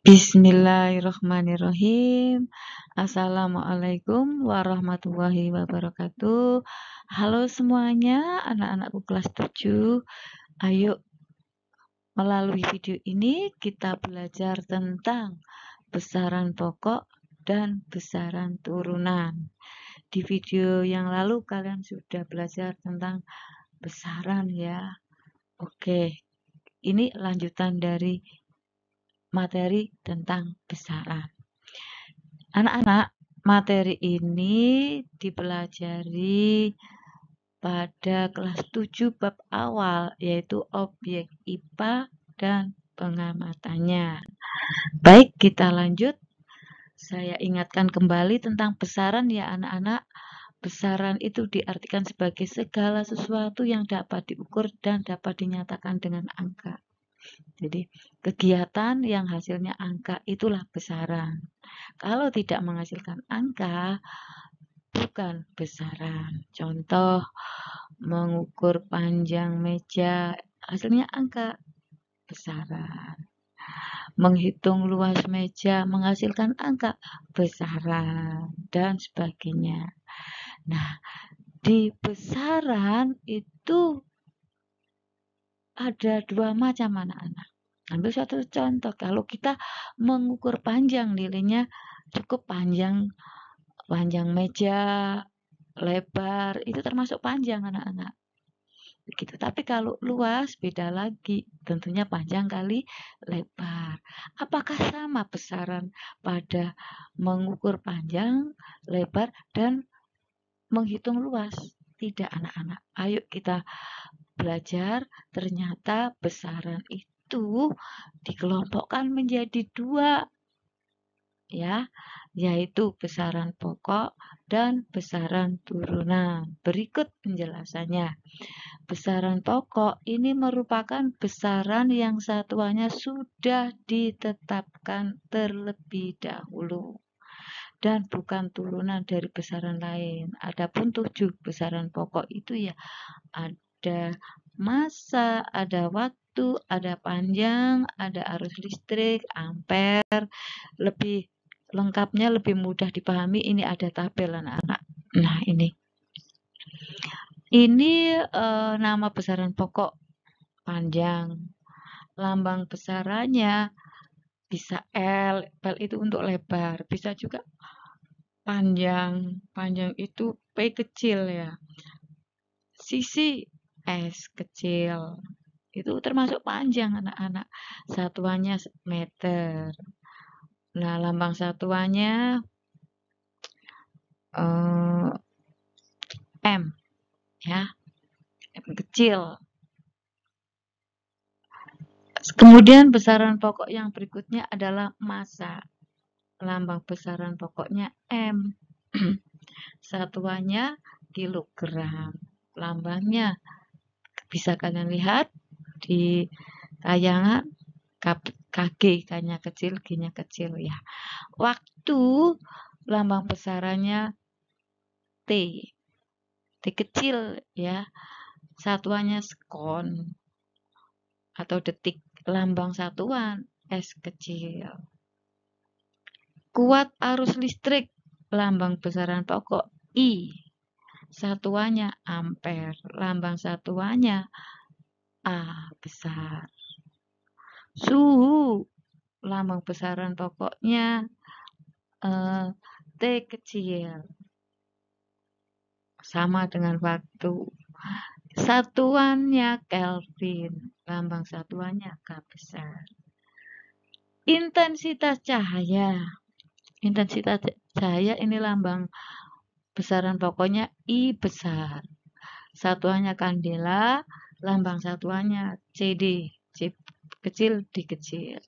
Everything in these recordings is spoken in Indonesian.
Bismillahirrahmanirrahim. Assalamualaikum warahmatullahi wabarakatuh. Halo semuanya, anak-anakku kelas 7. Ayo, melalui video ini kita belajar tentang besaran pokok dan besaran turunan. Di video yang lalu kalian sudah belajar tentang besaran ya. Oke, ini lanjutan dari materi tentang besaran. Anak-anak, materi ini dipelajari pada kelas 7 bab awal, yaitu objek IPA dan pengamatannya. Baik, kita lanjut. Saya ingatkan kembali tentang besaran ya anak-anak. Besaran itu diartikan sebagai segala sesuatu yang dapat diukur dan dapat dinyatakan dengan angka. Jadi, kegiatan yang hasilnya angka itulah besaran. Kalau tidak menghasilkan angka, bukan besaran. Contoh, mengukur panjang meja, hasilnya angka, besaran. Menghitung luas meja, menghasilkan angka, besaran, dan sebagainya. Nah, di besaran itu ada dua macam anak-anak. Ambil suatu contoh, kalau kita mengukur panjang, nilainya cukup panjang meja, lebar, itu termasuk panjang anak-anak. Begitu. Tapi kalau luas beda lagi, tentunya panjang kali lebar. Apakah sama besaran pada mengukur panjang, lebar, dan menghitung luas? Tidak anak-anak. Ayo kita belajar, ternyata besaran itu dikelompokkan menjadi dua, ya, yaitu besaran pokok dan besaran turunan. Berikut penjelasannya. Besaran pokok ini merupakan besaran yang satuannya sudah ditetapkan terlebih dahulu dan bukan turunan dari besaran lain. Adapun 7 besaran pokok itu ya ada massa, ada waktu, ada panjang, ada arus listrik, ampere. Lebih lengkapnya, lebih mudah dipahami, ini ada tabel anak-anak. Nah, ini nama besaran pokok panjang. Lambang besarannya bisa L, L itu untuk lebar. Bisa juga panjang, panjang itu P kecil ya. Sisi S kecil. Itu termasuk panjang anak-anak. Satuannya meter. Nah, lambang satuannya M ya. M kecil. Kemudian besaran pokok yang berikutnya adalah massa. Lambang besaran pokoknya M. Satuannya kilogram. Lambangnya bisa kalian lihat di tayangan KG, K-nya kecil, G-nya kecil ya. Waktu lambang besarannya T. T kecil ya. Satuannya sekon atau detik. Lambang satuan S kecil. Kuat arus listrik, lambang besaran pokok I. Satuannya ampere, lambang satuannya A besar. Suhu, lambang besaran pokoknya T kecil. Sama dengan waktu. Satuannya Kelvin, lambang satuannya K besar. Intensitas cahaya. Intensitas cahaya ini lambang besaran pokoknya I besar. Satuannya kandela, lambang satuannya CD, C kecil, D kecil.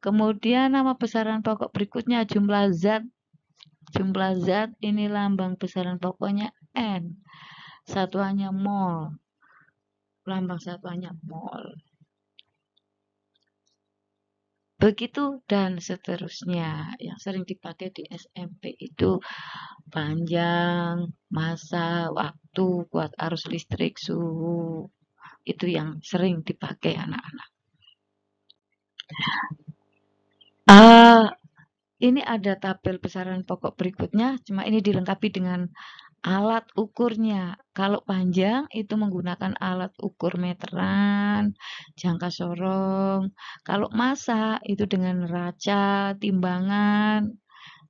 Kemudian nama besaran pokok berikutnya jumlah zat. Jumlah zat ini lambang besaran pokoknya N. Satuannya mol. Lambang satuannya mol. Begitu dan seterusnya. Yang sering dipakai di SMP itu panjang, massa, waktu, kuat arus listrik, suhu. Itu yang sering dipakai anak-anak. Ini ada tabel besaran pokok berikutnya, cuma ini dilengkapi dengan alat ukurnya. Kalau panjang itu menggunakan alat ukur meteran, jangka sorong. Kalau massa itu dengan raca, timbangan,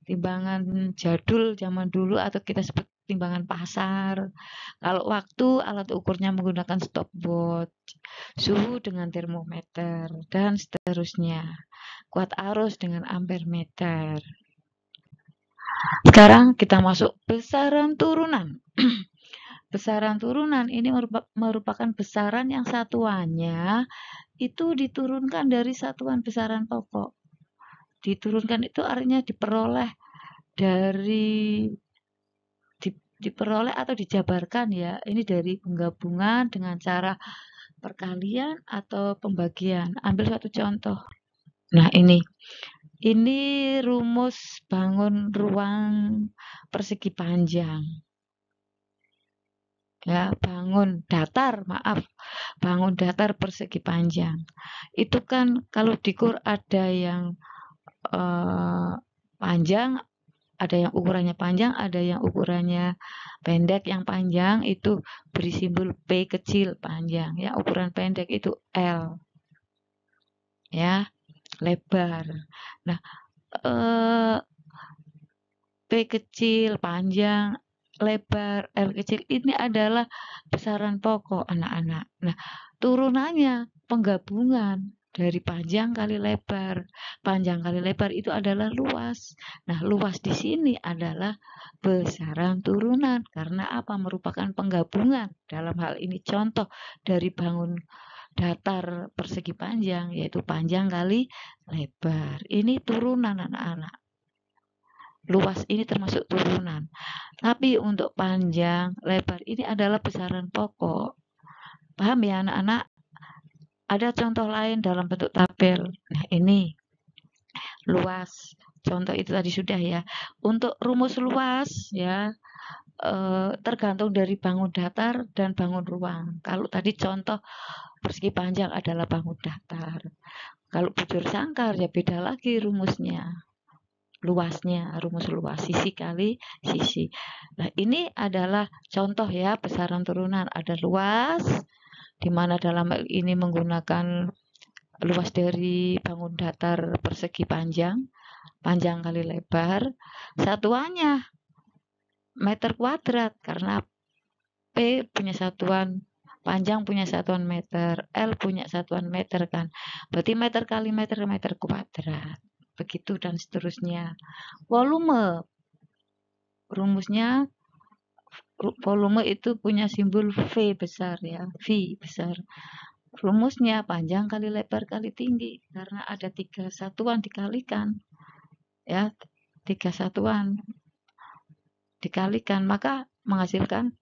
timbangan jadul zaman dulu atau kita sebut timbangan pasar. Kalau waktu, alat ukurnya menggunakan stopwatch, suhu dengan termometer, dan seterusnya. Kuat arus dengan ampere meter. Sekarang kita masuk besaran turunan. Besaran turunan ini merupakan besaran yang satuannya itu diturunkan dari satuan besaran pokok. Diturunkan itu artinya diperoleh dari diperoleh atau dijabarkan ya. Ini dari penggabungan dengan cara perkalian atau pembagian. Ambil satu contoh. Nah, ini rumus bangun ruang persegi panjang. Ya, bangun datar persegi panjang. Itu kan kalau dikur ada yang panjang, ada yang ukurannya panjang, ada yang ukurannya pendek. Yang panjang itu beri simbol P kecil panjang, ya. Ukuran pendek itu L, ya, lebar. Nah, P kecil panjang, lebar, L kecil ini adalah besaran pokok anak-anak. Nah, turunannya penggabungan dari panjang kali lebar. Panjang kali lebar itu adalah luas. Nah, luas di sini adalah besaran turunan karena apa? Merupakan penggabungan. Dalam hal ini contoh dari bangun datar persegi panjang yaitu panjang kali lebar. Ini turunan anak-anak. Luas ini termasuk turunan. Tapi untuk panjang, lebar ini adalah besaran pokok. Paham ya anak-anak? Ada contoh lain dalam bentuk tabel. Nah, ini luas. Contoh itu tadi sudah ya. Untuk rumus luas ya, tergantung dari bangun datar dan bangun ruang. Kalau tadi contoh persegi panjang adalah bangun datar. Kalau bujur sangkar ya beda lagi rumusnya. Luasnya, rumus luas, sisi kali sisi. Nah, ini adalah contoh ya besaran turunan. Ada luas, di mana dalam hal ini menggunakan luas dari bangun datar persegi panjang, panjang kali lebar. Satuannya meter kuadrat, karena P punya satuan panjang punya satuan meter, L punya satuan meter kan. Berarti meter kali meter, meter kuadrat. Begitu dan seterusnya. Volume, rumusnya volume itu punya simbol V besar ya, V besar. Rumusnya panjang kali lebar kali tinggi karena ada 3 satuan dikalikan ya, 3 satuan dikalikan maka menghasilkan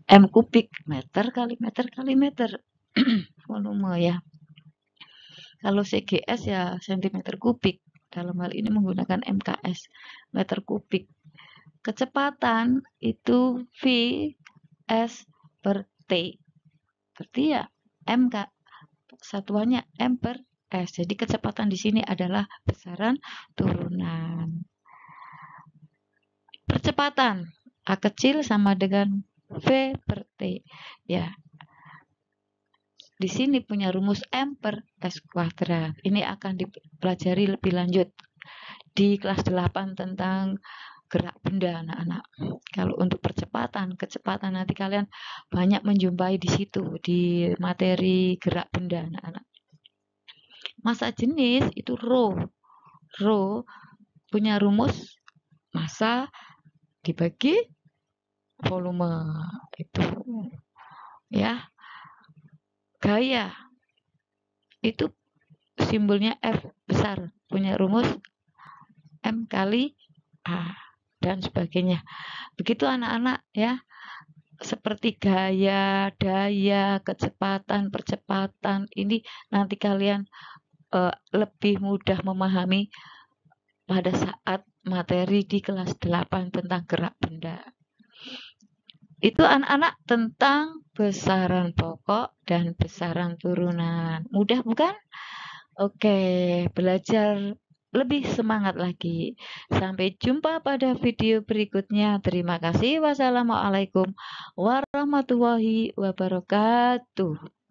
M kubik, meter kali meter kali meter. Volume ya. Kalau CGS ya sentimeter kubik. Dalam hal ini menggunakan MKS, meter kubik. Kecepatan itu V S per T. Berarti ya M satuannya M per S. Jadi kecepatan di sini adalah besaran turunan. Percepatan A kecil sama dengan V per T. Ya. Di sini punya rumus M per S kuadrat. Ini akan dipelajari lebih lanjut di kelas 8 tentang gerak benda anak-anak. Kalau untuk percepatan, kecepatan nanti kalian banyak menjumpai di situ di materi gerak benda anak-anak. Massa jenis itu rho. Rho punya rumus massa dibagi volume itu ya. Gaya itu simbolnya F besar, punya rumus M kali A dan sebagainya. Begitu anak-anak ya. Seperti gaya, daya, kecepatan, percepatan ini nanti kalian lebih mudah memahami pada saat materi di kelas 8 tentang gerak benda. Itu anak-anak tentang besaran pokok dan besaran turunan. Mudah bukan? Oke, belajar lebih semangat lagi. Sampai jumpa pada video berikutnya. Terima kasih. Wassalamualaikum warahmatullahi wabarakatuh.